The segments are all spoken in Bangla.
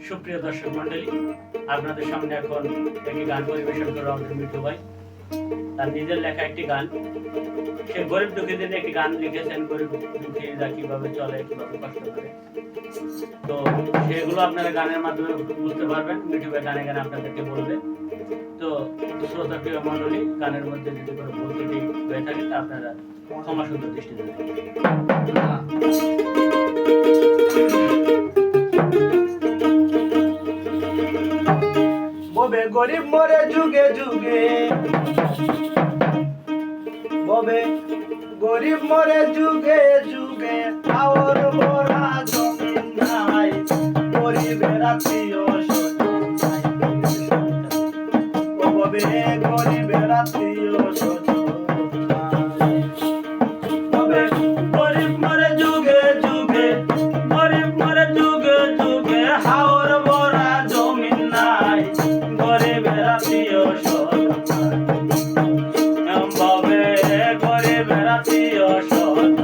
সুপ্রিয় দর্শক মন্ডলী, আপনাদের সামনে এখন একটি গান পরিবেশন করে আমাদের মিঠু ভাই তার নিজের লেখা একটি গান। সে গরিব দুঃখীদের একটি গান লিখেছেন, গরিব দুঃখীরা কিভাবে চলে, কিভাবে কষ্ট করে। তো সেগুলো আপনারা গানের মাধ্যমে বুঝতে পারবেন। মিঠু ভাই গানে গানে আপনাদেরকে বলবে। তো শ্রোতা প্রিয় মন্ডলী, গানের মধ্যে যদি কোনো ভুল ত্রুটি হয়ে থাকে তা আপনারা ক্ষমা সুন্দর দৃষ্টি দেবেন। ববে গরিব মরে যুগে যুগে, ববে গরিব মরে যুগে যুগে, আওর মোরা জমিন নাই, গরিবের আত্মীয় স্বজন নাই। ও ববে গরিবের আত্মীয় স্বজন নাই। ববে গরিব মরে যুগে যুগে, গরিব মরে যুগে যুগে, হাওর মোরা জমিন নাই, গরিবের আত্মীয় স্বজন নাই। ববে গরিবের আত্মীয় স্বজন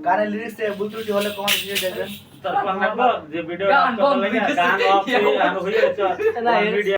গানের লিরিক্স এ ভুল ত্রুটি হলে কমেন্ট দিয়ে দেখবেন। তারপর যে ভিডিও গান অফ হয়ে গেছে।